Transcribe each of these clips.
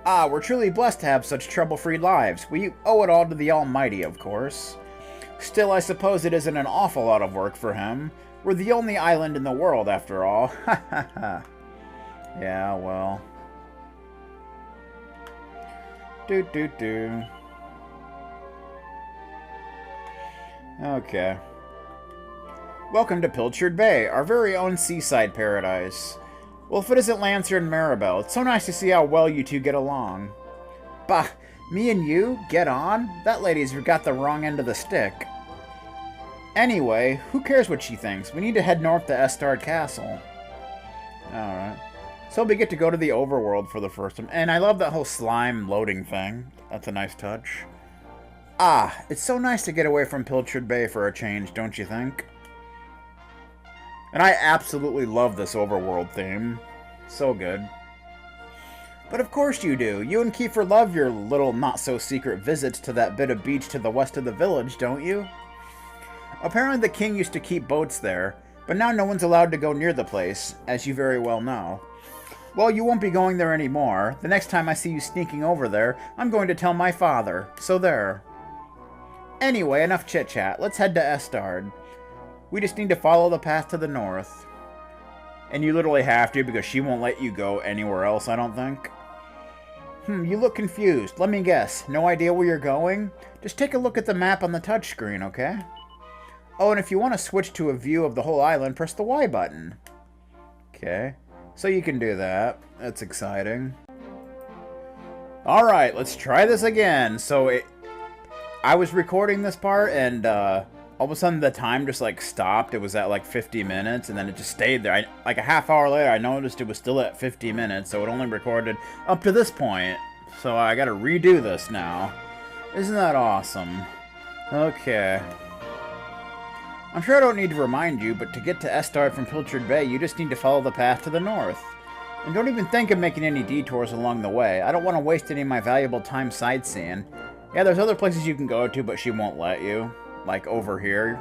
Ah, we're truly blessed to have such trouble-free lives. We owe it all to the Almighty, of course. Still, I suppose it isn't an awful lot of work for him. We're the only island in the world, after all. Ha ha ha. Yeah, well. Do. Okay. Welcome to Pilchard Bay, our very own seaside paradise. Well, if it isn't Lancer and Maribel, it's so nice to see how well you two get along. Bah, me and you? Get on? That lady's got the wrong end of the stick. Anyway, who cares what she thinks? We need to head north to Estard Castle. Alright. So we get to go to the overworld for the first time. And I love that whole slime loading thing. That's a nice touch. Ah, it's so nice to get away from Pilchard Bay for a change, don't you think? And I absolutely love this overworld theme. So good. But of course you do. You and Kiefer love your little not-so-secret visits to that bit of beach to the west of the village, don't you? Apparently the king used to keep boats there, but now no one's allowed to go near the place, as you very well know. Well, you won't be going there anymore. The next time I see you sneaking over there, I'm going to tell my father. So there. Anyway, enough chit-chat. Let's head to Estard. We just need to follow the path to the north. And you literally have to, because she won't let you go anywhere else, I don't think. You look confused. Let me guess. No idea where you're going? Just take a look at the map on the touchscreen, okay? Oh, and if you want to switch to a view of the whole island, press the Y button. Okay. So you can do that. That's exciting. Alright, let's try this again. So I was recording this part, and all of a sudden the time just like stopped. It was at like 50 minutes, and then it just stayed there. Like a half hour later, I noticed it was still at 50 minutes, so it only recorded up to this point. So I gotta redo this now. Isn't that awesome? Okay. I'm sure I don't need to remind you, but to get to Estard from Pilchard Bay, you just need to follow the path to the north. And don't even think of making any detours along the way. I don't want to waste any of my valuable time sightseeing. Yeah, there's other places you can go to, but she won't let you. Like over here,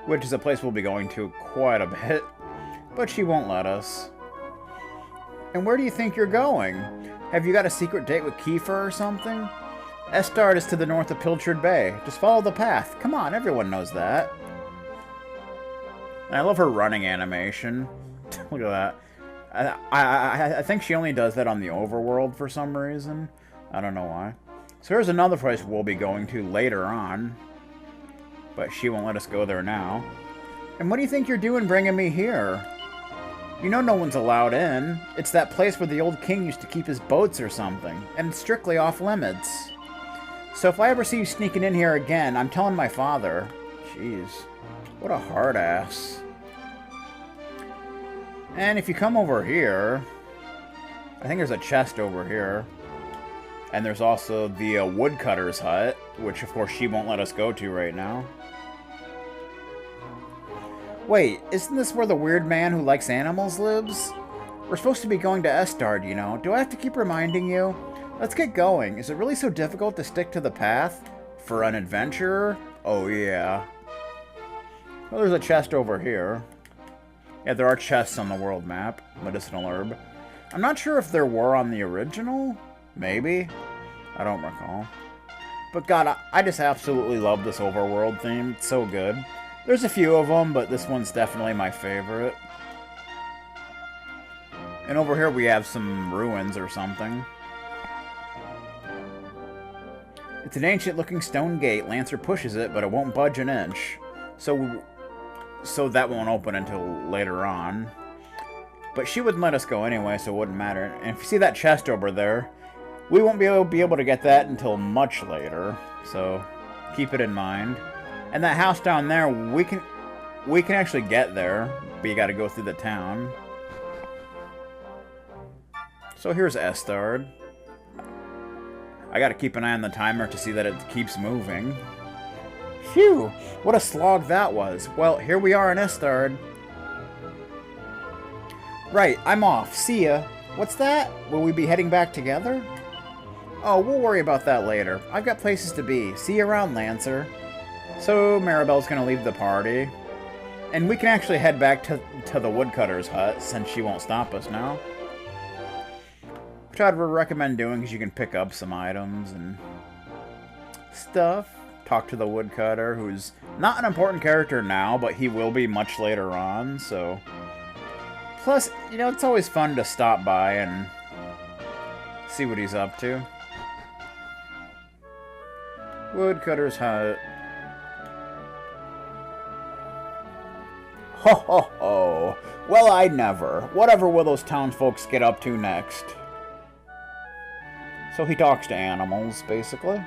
which is a place we'll be going to quite a bit. But she won't let us. And where do you think you're going? Have you got a secret date with Kiefer or something? Estard is to the north of Pilchard Bay. Just follow the path. Come on, everyone knows that. And I love her running animation. Look at that. I think she only does that on the overworld for some reason. I don't know why. So here's another place we'll be going to later on. But she won't let us go there now. And what do you think you're doing bringing me here? You know no one's allowed in. It's that place where the old king used to keep his boats or something. And it's strictly off limits. So if I ever see you sneaking in here again, I'm telling my father. Jeez. What a hard ass. And if you come over here, I think there's a chest over here. And there's also the woodcutter's hut, which of course she won't let us go to right now. Wait, isn't this where the weird man who likes animals lives? We're supposed to be going to Estard, you know. Do I have to keep reminding you? Let's get going. Is it really so difficult to stick to the path? For an adventurer? Oh yeah. Well, there's a chest over here. Yeah, there are chests on the world map. Medicinal herb. I'm not sure if there were on the original. Maybe. I don't recall. But God, I just absolutely love this overworld theme. It's so good. There's a few of them, but this one's definitely my favorite. And over here we have some ruins or something. It's an ancient-looking stone gate. Lancer pushes it, but it won't budge an inch. So that won't open until later on. But she wouldn't let us go anyway, so it wouldn't matter. And if you see that chest over there, we won't be able to get that until much later. So keep it in mind. And that house down there, we can actually get there, but you got to go through the town. So here's Estard. I got to keep an eye on the timer to see that it keeps moving. Phew! What a slog that was. Well, here we are in Estard. Right, I'm off. See ya. What's that? Will we be heading back together? Oh, we'll worry about that later. I've got places to be. See you around, Lancer. So, Maribel's gonna leave the party. And we can actually head back to the woodcutter's hut, since she won't stop us now. which I'd recommend doing because you can pick up some items and stuff. Talk to the woodcutter, who's not an important character now, but he will be much later on, so... Plus, you know, it's always fun to stop by and see what he's up to. Woodcutter's hut. Ho ho ho! Well, I never. Whatever will those townsfolks get up to next? So he talks to animals, basically.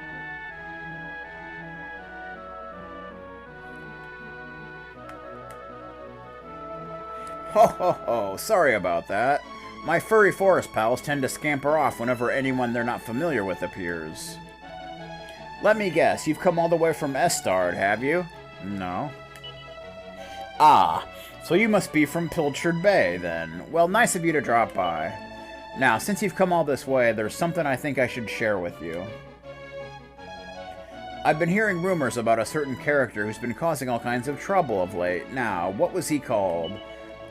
Ho ho ho, sorry about that. My furry forest pals tend to scamper off whenever anyone they're not familiar with appears. Let me guess, you've come all the way from Estard, have you? No. Ah, so you must be from Pilchard Bay, then. Well, nice of you to drop by. Now, since you've come all this way, there's something I think I should share with you. I've been hearing rumors about a certain character who's been causing all kinds of trouble of late. Now, what was he called?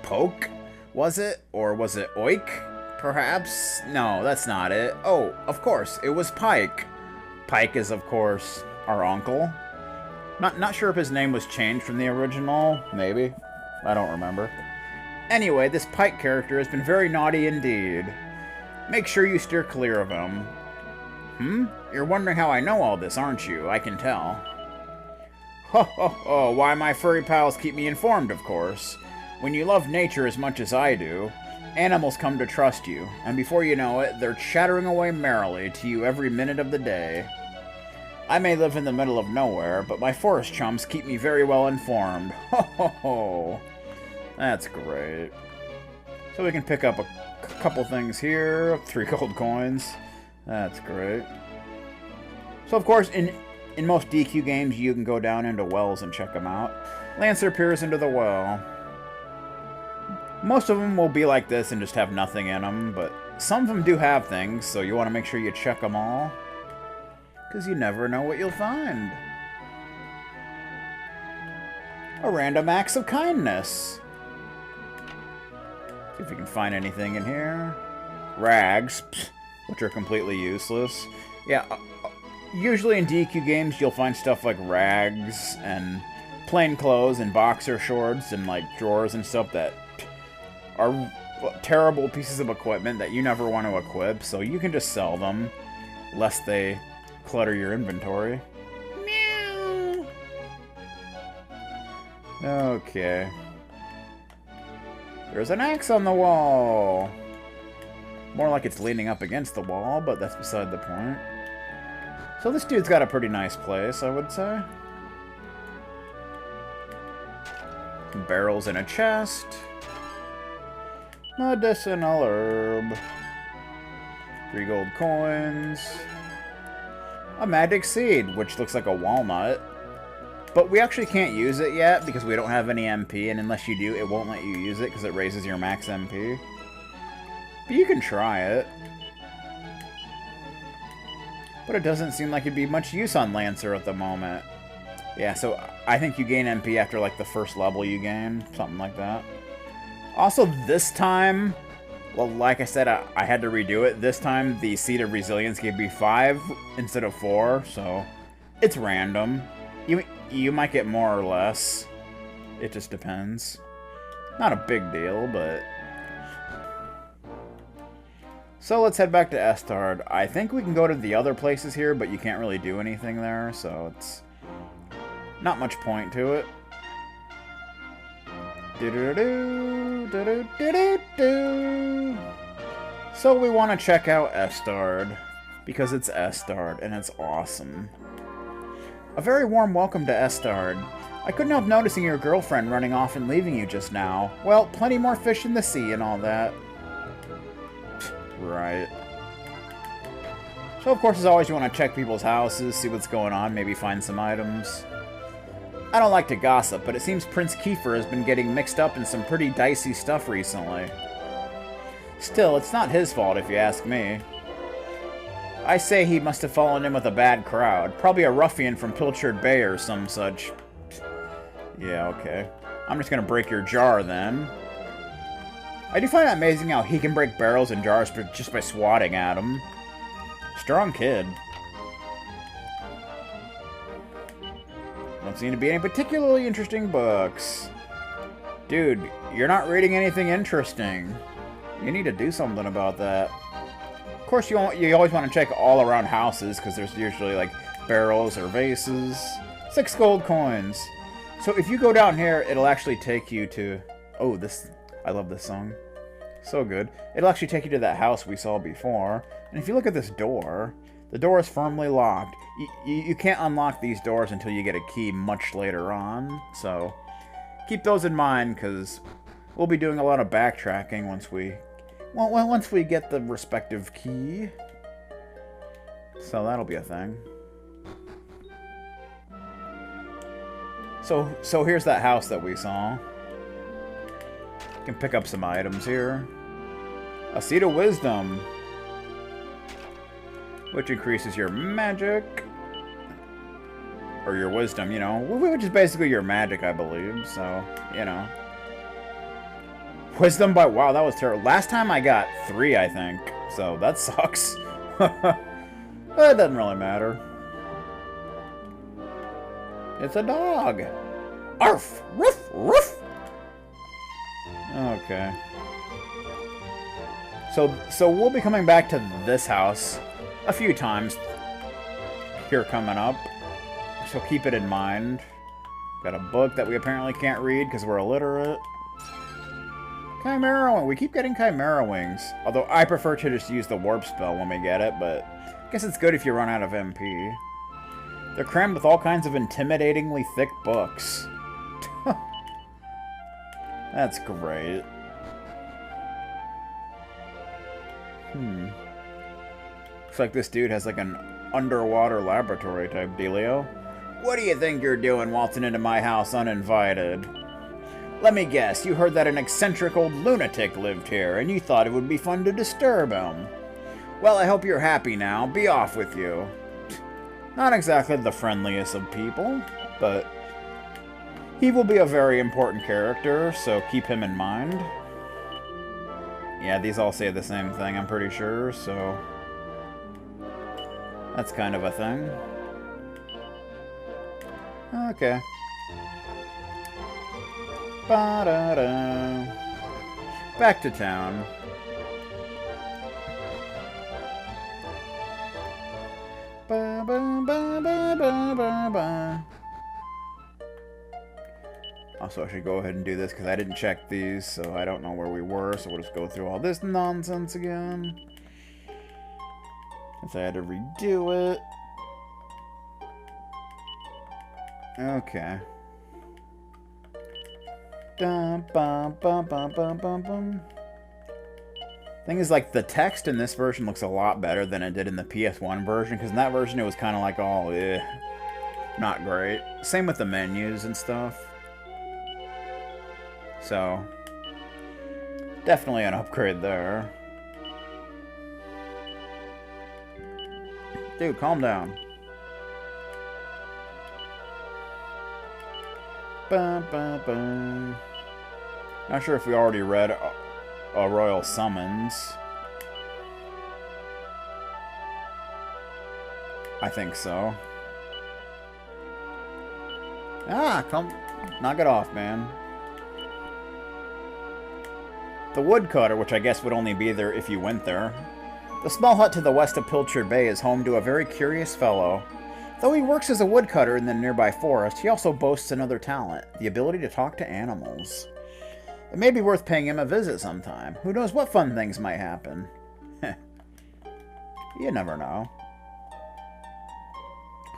Poke? Was it? Or was it Oik? Perhaps? No, that's not it. Oh, of course, it was Pike. Pike is, of course, our uncle. Not sure if his name was changed from the original. Maybe. I don't remember. Anyway, this Pike character has been very naughty indeed. Make sure you steer clear of him. You're wondering how I know all this, aren't you? I can tell. Ho ho ho, why my furry pals keep me informed, of course. When you love nature as much as I do, animals come to trust you, and before you know it, they're chattering away merrily to you every minute of the day. I may live in the middle of nowhere, but my forest chums keep me very well informed. Ho ho ho! That's great. So we can pick up a couple things here. 3 gold coins. That's great. So of course, in most DQ games, you can go down into wells and check them out. Lancer peers into the well. Most of them will be like this and just have nothing in them, but some of them do have things, so you want to make sure you check them all. Because you never know what you'll find. A random acts of kindness. See if you can find anything in here. Rags, which are completely useless. Yeah, usually in DQ games you'll find stuff like rags and plain clothes and boxer shorts and like drawers and stuff that are terrible pieces of equipment that you never want to equip, so you can just sell them, lest they clutter your inventory. Meow. Okay. There's an axe on the wall. More like it's leaning up against the wall, but that's beside the point. So this dude's got a pretty nice place, I would say. Barrels in a chest. Medicinal herb. 3 gold coins. A magic seed, which looks like a walnut. But we actually can't use it yet because we don't have any MP, and unless you do, it won't let you use it because it raises your max MP. But you can try it. But it doesn't seem like it'd be much use on Lancer at the moment. Yeah, so I think you gain MP after like the first level you gain, something like that. Also, this time, well, like I said, I had to redo it. This time, the Seed of Resilience gave me 5 instead of 4, so it's random. You might get more or less. It just depends. Not a big deal, but... So let's head back to Estard. I think we can go to the other places here, but you can't really do anything there, so it's not much point to it. So we want to check out Estard, because it's Estard, and it's awesome. A very warm welcome to Estard. I couldn't help noticing your girlfriend running off and leaving you just now. Well, plenty more fish in the sea and all that. Right. So of course, as always, you want to check people's houses, see what's going on, maybe find some items. I don't like to gossip, but it seems Prince Kiefer has been getting mixed up in some pretty dicey stuff recently. Still, it's not his fault if you ask me. I say he must have fallen in with a bad crowd. Probably a ruffian from Pilchard Bay or some such. Yeah, okay. I'm just gonna break your jar then. I do find it amazing how he can break barrels and jars just by swatting at them. Strong kid. Don't seem to be any particularly interesting books. Dude, you're not reading anything interesting. You need to do something about that. Of course, you always want to check all around houses, because there's usually, like, barrels or vases. 6 gold coins. So if you go down here, it'll actually take you to... Oh, I love this song. So good. It'll actually take you to that house we saw before. And if you look at this door, the door is firmly locked. You can't unlock these doors until you get a key much later on. So keep those in mind, because we'll be doing a lot of backtracking once we get the respective key. So that'll be a thing. So here's that house that we saw. You can pick up some items here. A Seed of Wisdom, which increases your magic. Or your wisdom, you know. Which is basically your magic, I believe. So, you know. Wisdom by... Wow, that was terrible. Last time I got 3, I think. So, that sucks. But it doesn't really matter. It's a dog. Arf! Roof! Roof! Okay. So we'll be coming back to this house a few times here coming up. So keep it in mind. Got a book that we apparently can't read because we're illiterate. Chimera Wing. We keep getting Chimera Wings. Although I prefer to just use the warp spell when we get it, but I guess it's good if you run out of MP. They're crammed with all kinds of intimidatingly thick books. That's great. Looks like this dude has like an underwater laboratory type dealio. What do you think you're doing waltzing into my house uninvited? Let me guess, you heard that an eccentric old lunatic lived here, and you thought it would be fun to disturb him. Well, I hope you're happy now. Be off with you. Not exactly the friendliest of people, but he will be a very important character, so keep him in mind. Yeah, these all say the same thing, I'm pretty sure, so that's kind of a thing. Okay. Ba-da-da. Back to town. Ba-ba-ba-ba-ba-ba. Also, I should go ahead and do this because I didn't check these, so I don't know where we were, so we'll just go through all this nonsense again. Since I had to redo it. Okay. Dum, bum, bum, bum, bum, bum, bum. Thing is, like, the text in this version looks a lot better than it did in the PS1 version, because in that version it was kind of like all, not great. Same with the menus and stuff. So, definitely an upgrade there. Dude, calm down. Bum, bum, bum. Not sure if we already read a Royal Summons. I think so. Ah, come, knock it off, man. The woodcutter, which I guess would only be there if you went there. The small hut to the west of Pilchard Bay is home to a very curious fellow. Though he works as a woodcutter in the nearby forest, he also boasts another talent, the ability to talk to animals. It may be worth paying him a visit sometime. Who knows what fun things might happen. You never know.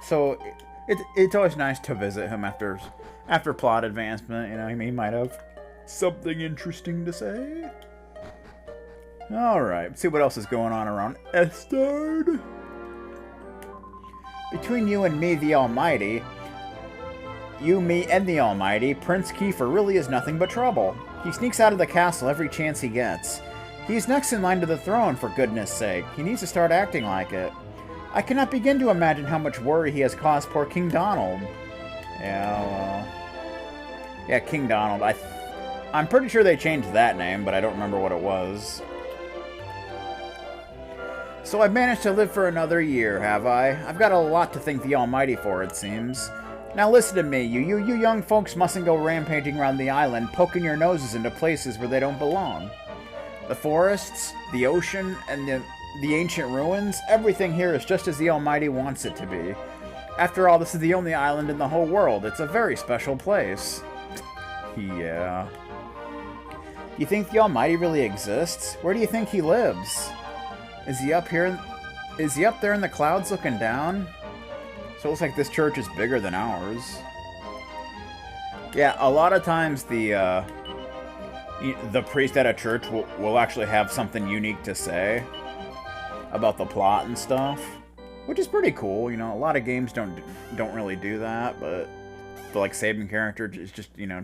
So, it's always nice to visit him after plot advancement. You know, he might have something interesting to say. Alright, see what else is going on around Estard. Between you and me, the Almighty, you, me, and the Almighty, Prince Kiefer really is nothing but trouble. He sneaks out of the castle every chance he gets. He's next in line to the throne, for goodness sake. He needs to start acting like it. I cannot begin to imagine how much worry he has caused poor King Donald. Yeah, well... Yeah, King Donald. I'm pretty sure they changed that name, but I don't remember what it was. So I've managed to live for another year, have I? I've got a lot to thank the Almighty for, it seems. Now listen to me, you young folks mustn't go rampaging around the island, poking your noses into places where they don't belong. The forests, the ocean, and the ancient ruins, everything here is just as the Almighty wants it to be. After all, this is the only island in the whole world. It's a very special place. Yeah. Do you think the Almighty really exists? Where do you think he lives? Is he up here? Is he up there in the clouds looking down? So it looks like this church is bigger than ours. Yeah, a lot of times the priest at a church will actually have something unique to say about the plot and stuff, which is pretty cool. You know, a lot of games don't really do that, but the like saving character is just, you know,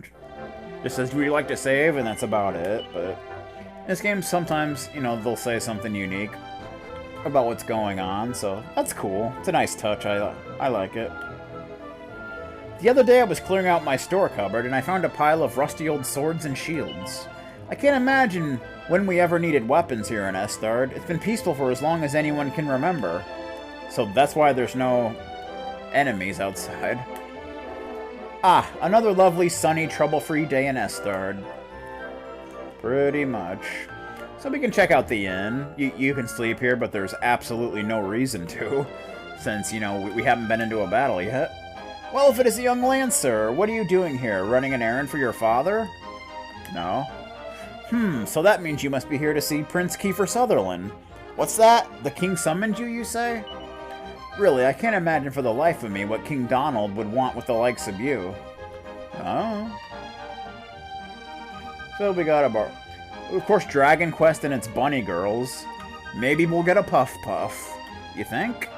just says, "Would you like to save?" and that's about it. But in this game, sometimes, you know, they'll say something unique about what's going on, so that's cool. It's a nice touch. I like it. The other day I was clearing out my store cupboard and I found a pile of rusty old swords and shields. I can't imagine when we ever needed weapons here in Estard. It's been peaceful for as long as anyone can remember. So that's why there's no enemies outside. Ah, another lovely, sunny, trouble-free day in Estard. Pretty much. So we can check out the inn. You can sleep here, but there's absolutely no reason to, since, you know, we haven't been into a battle yet. Well, if it is a young Lancer, what are you doing here? Running an errand for your father? No. So that means you must be here to see Prince Kiefer Sutherland. What's that? The king summoned you, you say? Really, I can't imagine for the life of me what King Donald would want with the likes of you. Oh. So we got about... Of course, Dragon Quest and its bunny girls. Maybe we'll get a Puff Puff. You think?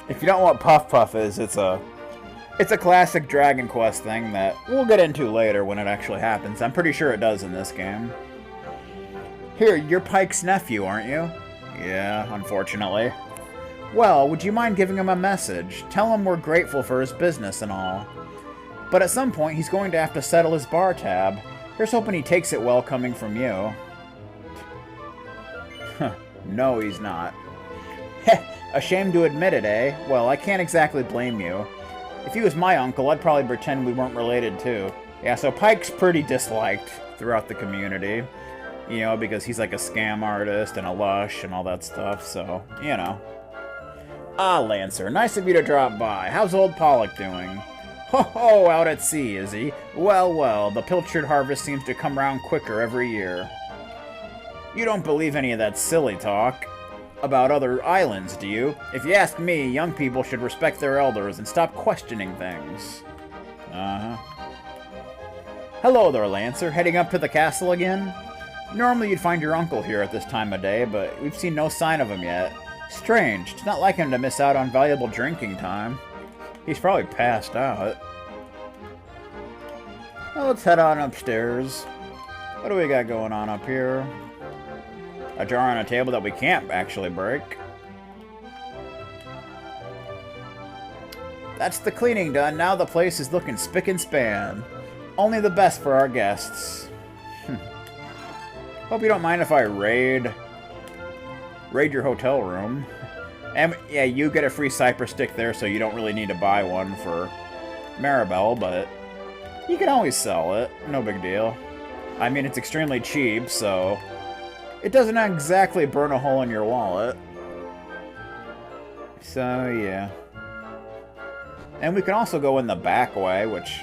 If you don't know what Puff Puff is, it's a classic Dragon Quest thing that we'll get into later when it actually happens. I'm pretty sure it does in this game. Here, you're Pike's nephew, aren't you? Yeah, unfortunately. Well, would you mind giving him a message? Tell him we're grateful for his business and all. But at some point, he's going to have to settle his bar tab. Here's hoping he takes it well coming from you. No, he's not. Heh, ashamed to admit it, eh? Well, I can't exactly blame you. If he was my uncle, I'd probably pretend we weren't related too. Yeah, so Pike's pretty disliked throughout the community. You know, because he's like a scam artist and a lush and all that stuff, so, you know. Ah, Lancer, nice of you to drop by. How's old Pollock doing? Ho-ho, out at sea, is he? Well, well, the pilchard harvest seems to come round quicker every year. You don't believe any of that silly talk about other islands, do you? If you ask me, young people should respect their elders and stop questioning things. Uh-huh. Hello there, Lancer. Heading up to the castle again? Normally you'd find your uncle here at this time of day, but we've seen no sign of him yet. Strange. It's not like him to miss out on valuable drinking time. He's probably passed out. Well, let's head on upstairs. What do we got going on up here? A jar on a table that we can't actually break. That's the cleaning done. Now the place is looking spick and span. Only the best for our guests. Hope you don't mind if I raid your hotel room. And yeah, you get a free Cypress stick there, so you don't really need to buy one for Maribel, but you can always sell it. No big deal. I mean, it's extremely cheap, so it doesn't exactly burn a hole in your wallet. So, yeah. And we can also go in the back way, which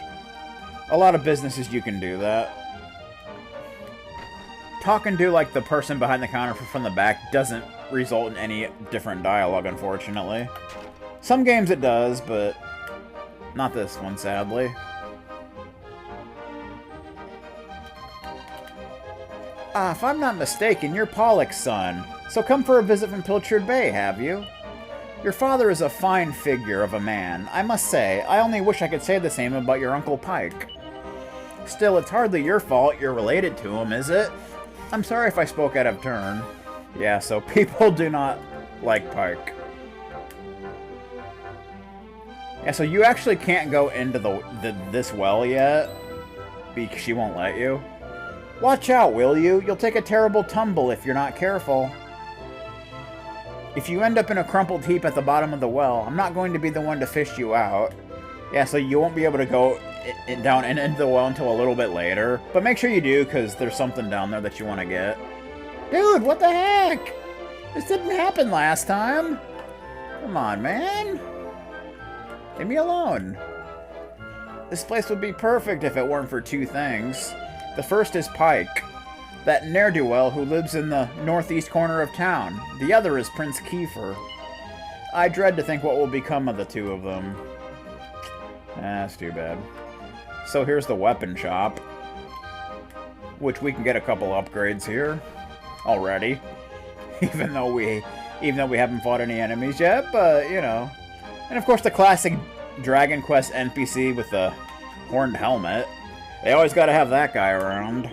a lot of businesses you can do that. Talking to, like, the person behind the counter from the back doesn't result in any different dialogue, unfortunately. Some games it does, but not this one, sadly. Ah, if I'm not mistaken, you're Pollock's son. So come for a visit from Pilchard Bay, have you? Your father is a fine figure of a man. I must say, I only wish I could say the same about your Uncle Pike. Still, it's hardly your fault you're related to him, is it? I'm sorry if I spoke out of turn. Yeah, so people do not like Pike. Yeah, so you actually can't go into this well yet. She won't let you? Watch out, will you? You'll take a terrible tumble if you're not careful. If you end up in a crumpled heap at the bottom of the well, I'm not going to be the one to fish you out. Yeah, so you won't be able to go down and into the well until a little bit later. But make sure you do, because there's something down there that you want to get. Dude, what the heck? This didn't happen last time. Come on, man. Leave me alone. This place would be perfect if it weren't for two things. The first is Pike, that ne'er-do-well who lives in the northeast corner of town. The other is Prince Kiefer. I dread to think what will become of the two of them. That's too bad. So here's the weapon shop, which we can get a couple upgrades here already, even though we haven't fought any enemies yet. But you know, and of course the classic Dragon Quest NPC with the horned helmet. They always got to have that guy around.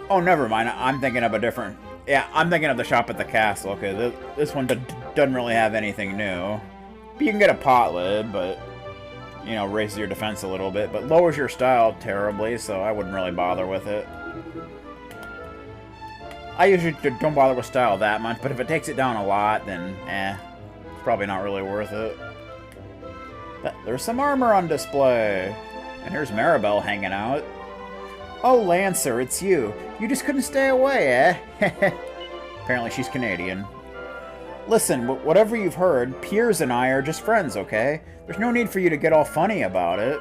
Oh, never mind. I'm thinking of a different... Yeah, I'm thinking of the shop at the castle. Okay, this one doesn't really have anything new. You can get a pot lid, but, you know, raises your defense a little bit, but lowers your style terribly, so I wouldn't really bother with it. I usually don't bother with style that much, but if it takes it down a lot, then, it's probably not really worth it. But there's some armor on display. And here's Maribel hanging out. Oh, Lancer, it's you. You just couldn't stay away, eh? Apparently she's Canadian. Listen, whatever you've heard, Piers and I are just friends, okay? There's no need for you to get all funny about it.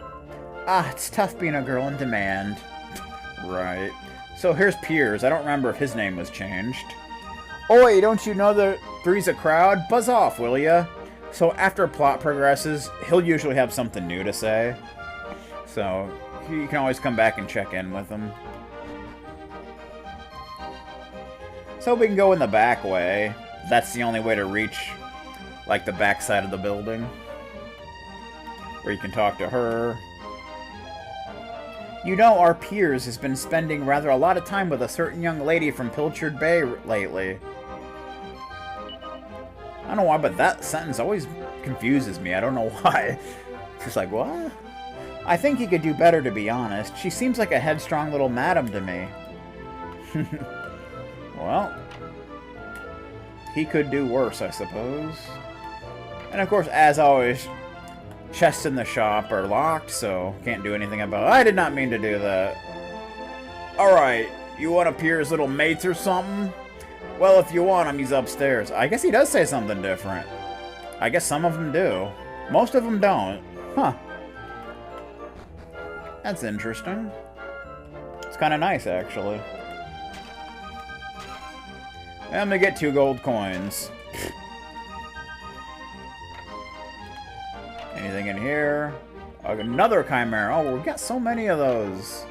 Ah, it's tough being a girl in demand. Right. So here's Piers. I don't remember if his name was changed. Oi, don't you know that three's a crowd? Buzz off, will ya? So after a plot progresses, he'll usually have something new to say. So you can always come back and check in with him. So we can go in the back way. That's the only way to reach, like, the back side of the building. Where you can talk to her. You know, our Piers has been spending rather a lot of time with a certain young lady from Pilchard Bay lately. I don't know why, but that sentence always confuses me. I don't know why. It's just like, what? I think he could do better, to be honest. She seems like a headstrong little madam to me. Well, he could do worse, I suppose. And of course, as always, chests in the shop are locked, so can't do anything about it. I did not mean to do that. Alright, you want to Piers' little mates or something? Well, if you want him, he's upstairs. I guess he does say something different. I guess some of them do. Most of them don't. Huh. That's interesting. It's kind of nice, actually. I'm gonna get 2 gold coins. Anything in here? Another Chimera. Oh, we got so many of those.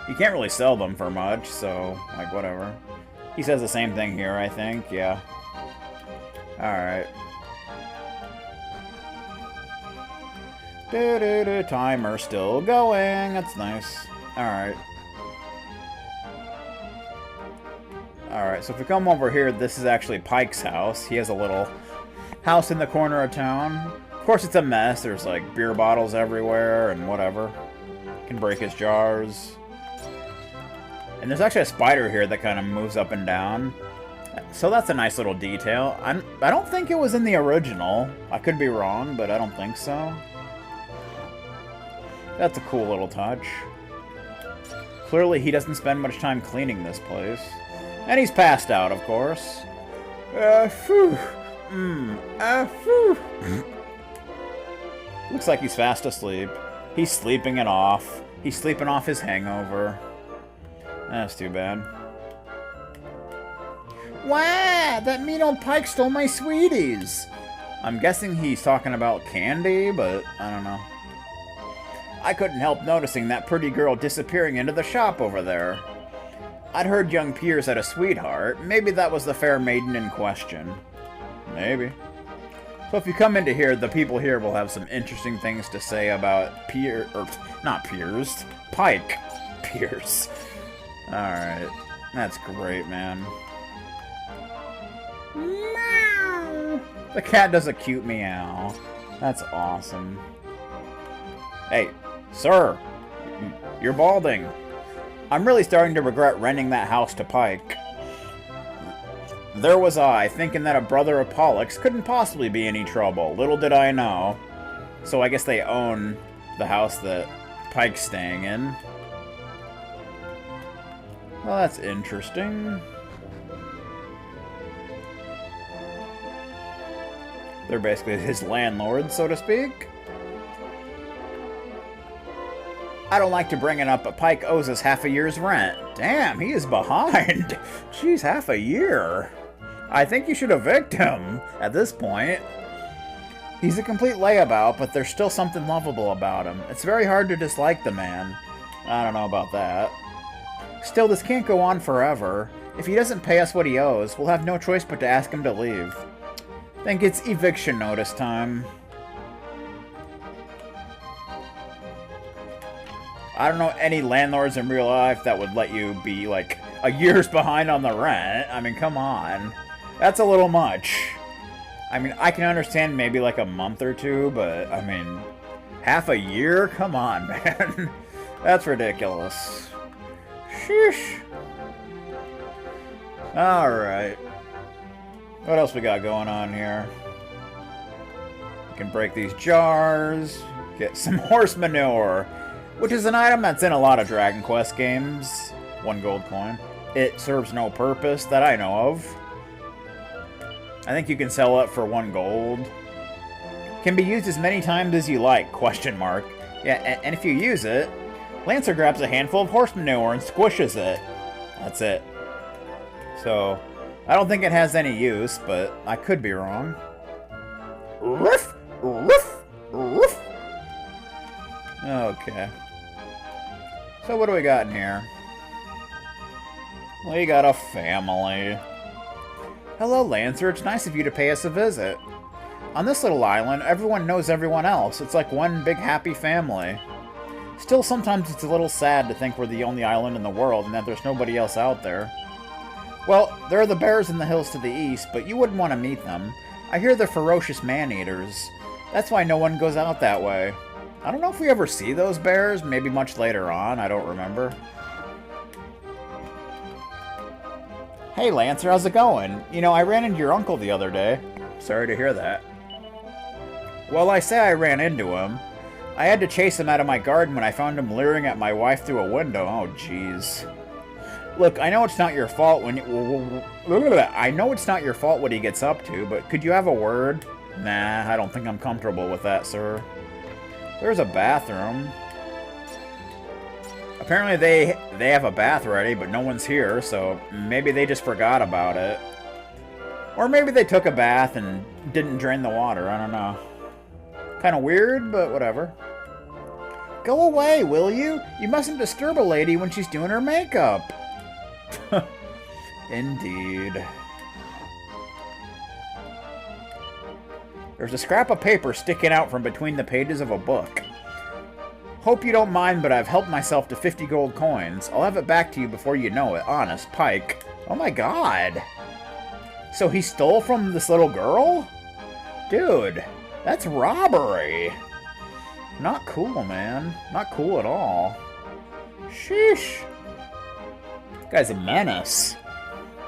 You can't really sell them for much, so, like, whatever. He says the same thing here, I think. Yeah. Alright. Timer still going. That's nice. Alright. Alright, so if we come over here, this is actually Pike's house. He has a little house in the corner of town. Of course, it's a mess. There's, like, beer bottles everywhere and whatever. Can break his jars. And there's actually a spider here that kind of moves up and down. So that's a nice little detail. I don't think it was in the original. I could be wrong, but I don't think so. That's a cool little touch. Clearly, he doesn't spend much time cleaning this place. And he's passed out, of course. Phew. Phew. Looks like he's fast asleep. He's sleeping it off. He's sleeping off his hangover. That's too bad. Wow, that mean old Pike stole my sweeties. I'm guessing he's talking about candy, but I don't know. I couldn't help noticing that pretty girl disappearing into the shop over there. I'd heard young Piers had a sweetheart. Maybe that was the fair maiden in question. Maybe. So if you come into here, the people here will have some interesting things to say about Pike. Piers. Alright. That's great, man. Meow! The cat does a cute meow. That's awesome. Hey, sir, you're balding. I'm really starting to regret renting that house to Pike. There was I, thinking that a brother of Pollock's couldn't possibly be any trouble. Little did I know. So I guess they own the house that Pike's staying in. Well, that's interesting. They're basically his landlords, so to speak. I don't like to bring it up, but Pike owes us half a year's rent. Damn, he is behind. Jeez, half a year. I think you should evict him at this point. He's a complete layabout, but there's still something lovable about him. It's very hard to dislike the man. I don't know about that. Still, this can't go on forever. If he doesn't pay us what he owes, we'll have no choice but to ask him to leave. Think it's eviction notice time. I don't know any landlords in real life that would let you be, like, a year's behind on the rent. I mean, come on. That's a little much. I mean, I can understand maybe, like, a month or two, but, I mean, half a year? Come on, man. That's ridiculous. Sheesh. Alright. What else we got going on here? We can break these jars. Get some horse manure. Which is an item that's in a lot of Dragon Quest games. 1 gold coin. It serves no purpose that I know of. I think you can sell it for 1 gold. Can be used as many times as you like, question mark. Yeah, and if you use it, Lancer grabs a handful of horse manure and squishes it. That's it. So, I don't think it has any use, but I could be wrong. Ruff! Ruff! Ruff! Okay. So what do we got in here? We got a family. Hello, Lancer. It's nice of you to pay us a visit. On this little island, everyone knows everyone else. It's like one big happy family. Still, sometimes it's a little sad to think we're the only island in the world and that there's nobody else out there. Well, there are the bears in the hills to the east, but you wouldn't want to meet them. I hear they're ferocious man-eaters. That's why no one goes out that way. I don't know if we ever see those bears, maybe much later on, I don't remember. Hey Lancer, how's it going? You know, I ran into your uncle the other day. Sorry to hear that. Well, I say I ran into him. I had to chase him out of my garden when I found him leering at my wife through a window. Oh, jeez. Look, I know it's not your fault when I know it's not your fault what he gets up to, but could you have a word? Nah, I don't think I'm comfortable with that, sir. There's a bathroom. Apparently they have a bath ready, but no one's here, so maybe they just forgot about it. Or maybe they took a bath and didn't drain the water, I don't know. Kind of weird, but whatever. Go away, will you? You mustn't disturb a lady when she's doing her makeup. Indeed. There's a scrap of paper sticking out from between the pages of a book. Hope you don't mind, but I've helped myself to 50 gold coins. I'll have it back to you before you know it. Honest, Pike. Oh my god. So he stole from this little girl? Dude, that's robbery. Not cool, man. Not cool at all. Sheesh. This guy's a menace.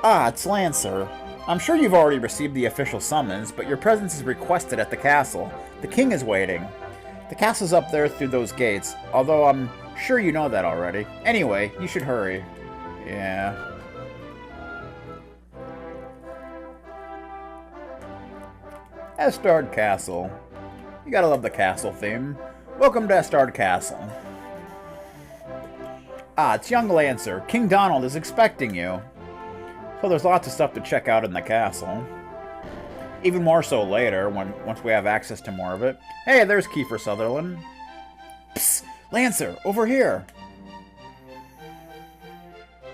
Ah, it's Lancer. I'm sure you've already received the official summons, but your presence is requested at the castle. The king is waiting. The castle's up there through those gates, although I'm sure you know that already. Anyway, you should hurry. Yeah. Estard Castle. You gotta love the castle theme. Welcome to Estard Castle. Ah, it's young Lancer. King Donald is expecting you. So there's lots of stuff to check out in the castle. Even more so later, once we have access to more of it. Hey, there's Kiefer Sutherland. Psst! Lancer, over here!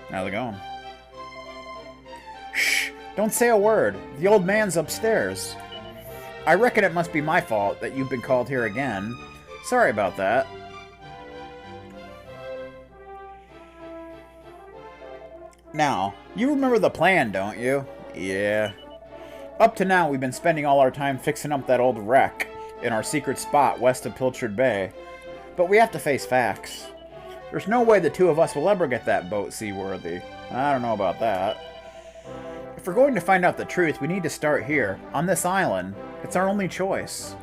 How's it going? Shh! Don't say a word. The old man's upstairs. I reckon it must be my fault that you've been called here again. Sorry about that. Now, you remember the plan, don't you? Yeah. Up to now, we've been spending all our time fixing up that old wreck in our secret spot west of Pilchard Bay. But we have to face facts. There's no way the two of us will ever get that boat seaworthy. I don't know about that. If we're going to find out the truth, we need to start here, on this island. It's our only choice.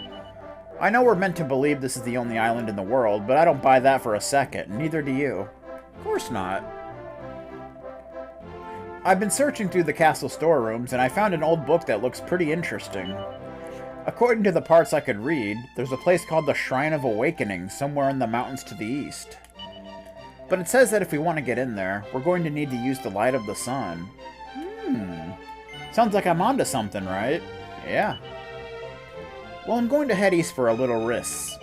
I know we're meant to believe this is the only island in the world, but I don't buy that for a second. Neither do you. Of course not. I've been searching through the castle storerooms, and I found an old book that looks pretty interesting. According to the parts I could read, there's a place called the Shrine of Awakening somewhere in the mountains to the east. But it says that if we want to get in there, we're going to need to use the light of the sun. Sounds like I'm onto something, right? Yeah. Well, I'm going to head east for a little risk.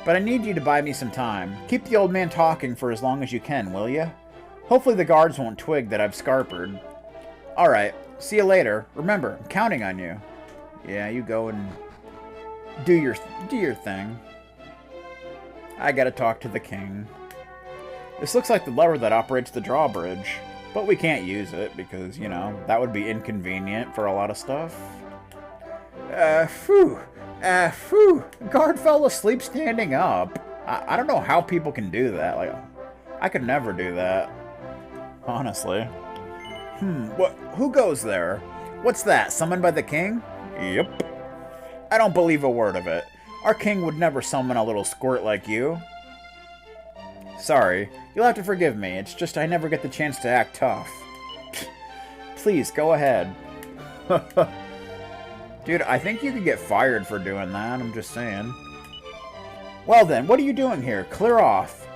But I need you to buy me some time. Keep the old man talking for as long as you can, will you? Hopefully the guards won't twig that I've scarpered. Alright, see you later. Remember, I'm counting on you. Yeah, you go and do your thing. I gotta talk to the king. This looks like the lever that operates the drawbridge. But we can't use it because, you know, that would be inconvenient for a lot of stuff. Guard fell asleep standing up. I don't know how people can do that. Like, I could never do that. Honestly. Who goes there? What's that? Summoned by the king? Yep. I don't believe a word of it. Our king would never summon a little squirt like you. Sorry. You'll have to forgive me. It's just I never get the chance to act tough. Please, go ahead. Dude, I think you could get fired for doing that. I'm just saying. Well then, what are you doing here? Clear off.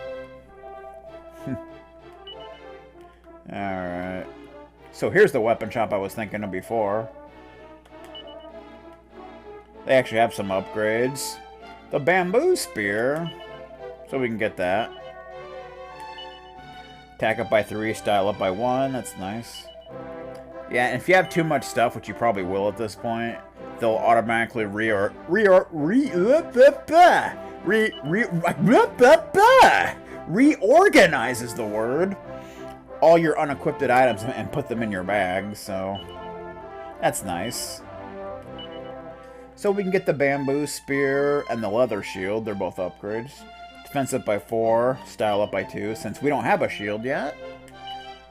Alright. So here's the weapon shop I was thinking of before. They actually have some upgrades. The bamboo spear. So we can get that. Attack up by 3, style up by 1. That's nice. Yeah, and if you have too much stuff, which you probably will at this point, they'll automatically reorganize is the word. All your unequipped items and put them in your bag, so that's nice. So we can get the bamboo spear and the leather shield. They're both upgrades. Defense up by 4, style up by 2, since we don't have a shield yet.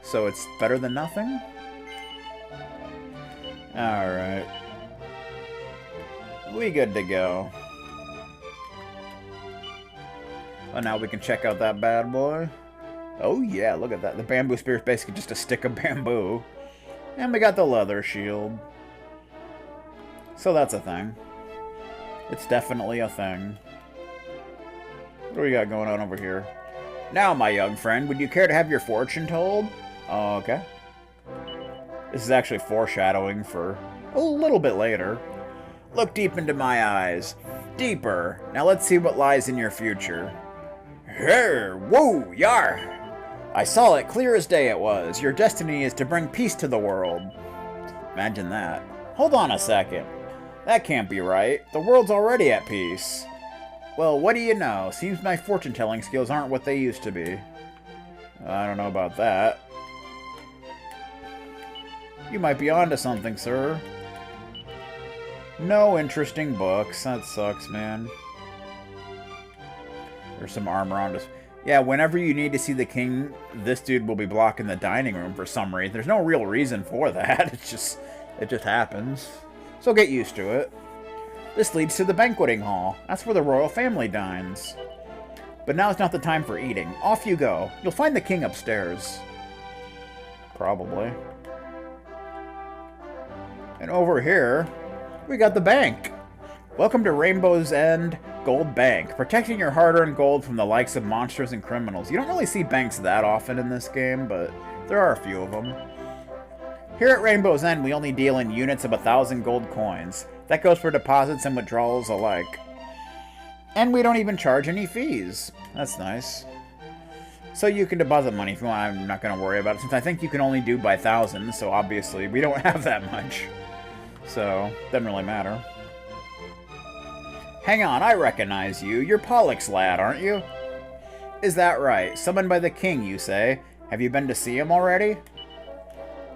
So it's better than nothing. Alright. We good to go. Well, now we can check out that bad boy. Oh yeah, look at that. The bamboo spear is basically just a stick of bamboo. And we got the leather shield. So that's a thing. It's definitely a thing. What do we got going on over here? Now, my young friend, would you care to have your fortune told? Okay. This is actually foreshadowing for a little bit later. Look deep into my eyes. Deeper. Now let's see what lies in your future. Her, whoa, yar! I saw it clear as day it was. Your destiny is to bring peace to the world. Imagine that. Hold on a second. That can't be right. The world's already at peace. Well, what do you know? Seems my fortune-telling skills aren't what they used to be. I don't know about that. You might be onto something, sir. No interesting books. That sucks, man. There's some armor on us. Yeah, whenever you need to see the king, this dude will be blocking the dining room for some reason. There's no real reason for that. It just happens. So get used to it. This leads to the banqueting hall. That's where the royal family dines. But now it's not the time for eating. Off you go. You'll find the king upstairs. Probably. And over here, we got the bank. Welcome to Rainbow's End Gold Bank, protecting your hard-earned gold from the likes of monsters and criminals. You don't really see banks that often in this game, but there are a few of them. Here at Rainbow's End, we only deal in units of 1,000 gold coins. That goes for deposits and withdrawals alike. And we don't even charge any fees. That's nice. So you can deposit money if you want. I'm not going to worry about it, since I think you can only do by thousands, so obviously we don't have that much. So, doesn't really matter. Hang on, I recognize you. You're Pollock's lad, aren't you? Is that right? Summoned by the king, you say? Have you been to see him already?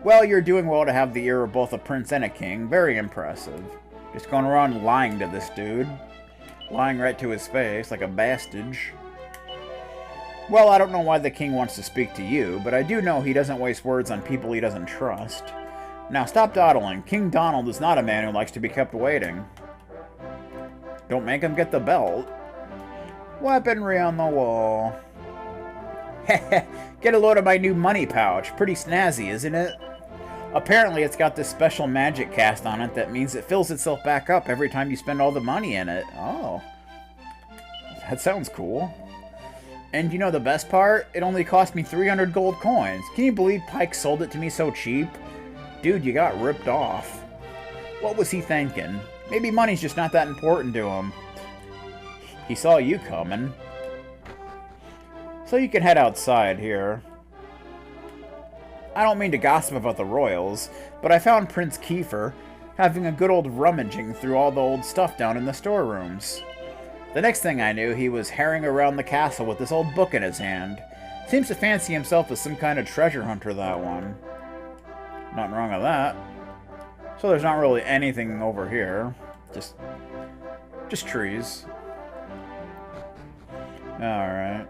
Well, you're doing well to have the ear of both a prince and a king. Very impressive. Just going around lying to this dude. Lying right to his face, like a bastage. Well, I don't know why the king wants to speak to you, but I do know he doesn't waste words on people he doesn't trust. Now stop dawdling. King Donald is not a man who likes to be kept waiting. Don't make him get the belt. Weaponry on the wall. Heh. Get a load of my new money pouch. Pretty snazzy, isn't it? Apparently it's got this special magic cast on it that means it fills itself back up every time you spend all the money in it. Oh. That sounds cool. And you know the best part? It only cost me 300 gold coins. Can you believe Pike sold it to me so cheap? Dude, you got ripped off. What was he thinking? Maybe money's just not that important to him. He saw you coming. So you can head outside here. I don't mean to gossip about the royals, but I found Prince Kiefer having a good old rummaging through all the old stuff down in the storerooms. The next thing I knew, he was herring around the castle with this old book in his hand. Seems to fancy himself as some kind of treasure hunter, that one. Nothing wrong with that. So there's not really anything over here. Just trees. Alright.